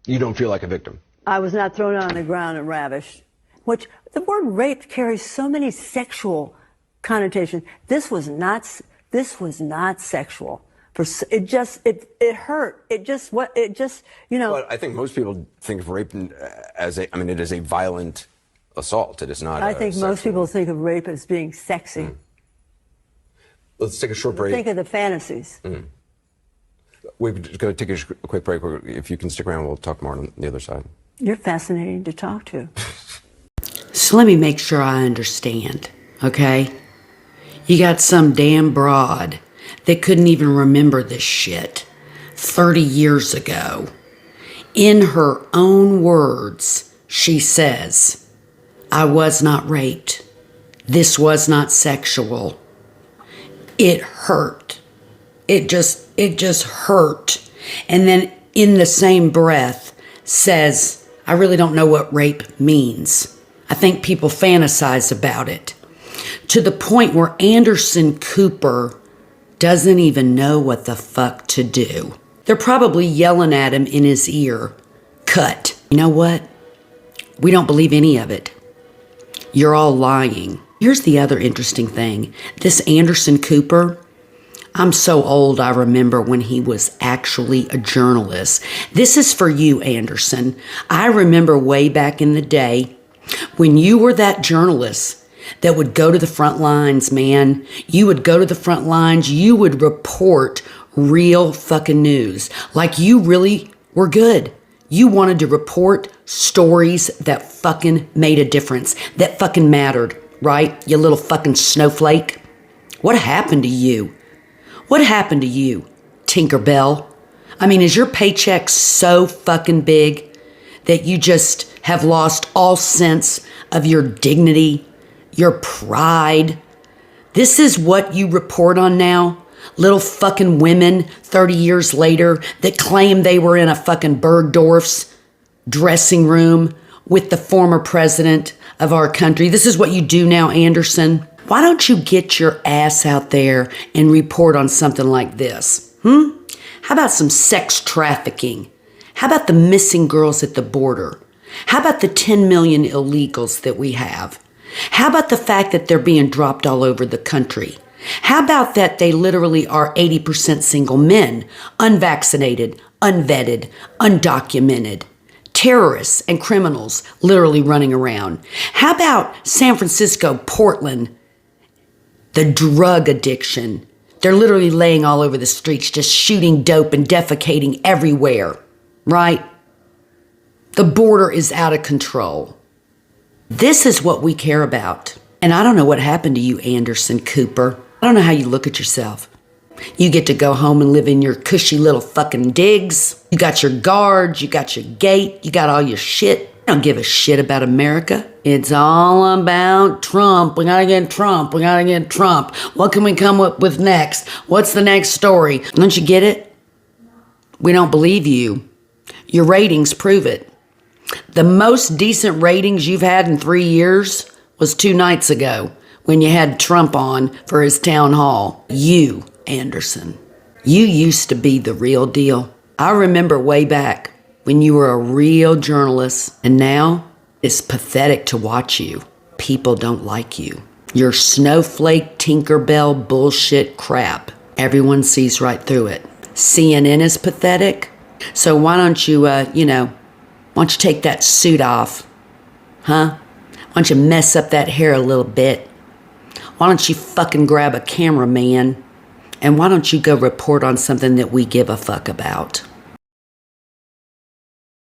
You don't feel like a victim? I was not thrown on the ground and ravished. Which, the word rape carries so many sexual connotations. This was not sexual. It hurt. But I think most people think of rape as it is a violent assault. It is not. I think most people think of rape as being sexy. Mm. Let's take a short break. Think of the fantasies. Mm. We're going to take a quick break. If you can stick around, we'll talk more on the other side. You're fascinating to talk to. So let me make sure I understand, okay? You got some damn broad that couldn't even remember this shit 30 years ago. In her own words, she says, I was not raped. This was not sexual. It hurt. It just hurt. And then in the same breath says, I really don't know what rape means. I think people fantasize about it. To the point where Anderson Cooper doesn't even know what the fuck to do. They're probably yelling at him in his ear, cut. You know what? We don't believe any of it. You're all lying. Here's the other interesting thing. This Anderson Cooper, I'm so old I remember when he was actually a journalist. This is for you, Anderson. I remember way back in the day when you were that journalist that would go to the front lines, man. You would go to the front lines. You would report real fucking news. Like you really were good. You wanted to report stories that fucking made a difference, that fucking mattered, right? You little fucking snowflake. What happened to you? What happened to you, Tinkerbell? I mean, is your paycheck so fucking big that you just have lost all sense of your dignity, your pride? This is what you report on now? Little fucking women 30 years later that claim they were in a fucking Bergdorf's dressing room with the former president of our country. This is what you do now, Anderson. Why don't you get your ass out there and report on something like this? How about some sex trafficking? How about the missing girls at the border? How about the 10 million illegals that we have? How about the fact that they're being dropped all over the country? How about that they literally are 80% single men, unvaccinated, unvetted, undocumented, terrorists and criminals literally running around? How about San Francisco, Portland, the drug addiction? They're literally laying all over the streets, just shooting dope and defecating everywhere, right? The border is out of control. This is what we care about. And I don't know what happened to you, Anderson Cooper. I don't know how you look at yourself. You get to go home and live in your cushy little fucking digs. You got your guards, you got your gate, you got all your shit. You don't give a shit about America. It's all about Trump. We gotta get Trump. We gotta get Trump. What can we come up with next? What's the next story? Don't you get it? We don't believe you. Your ratings prove it. The most decent ratings you've had in 3 years was 2 nights ago when you had Trump on for his town hall. You, Anderson, you used to be the real deal. I remember way back when you were a real journalist, and now it's pathetic to watch you. People don't like you. Your snowflake Tinkerbell bullshit crap. Everyone sees right through it. CNN is pathetic. So why don't you, why don't you take that suit off? Huh? Why don't you mess up that hair a little bit? Why don't you fucking grab a cameraman? And why don't you go report on something that we give a fuck about?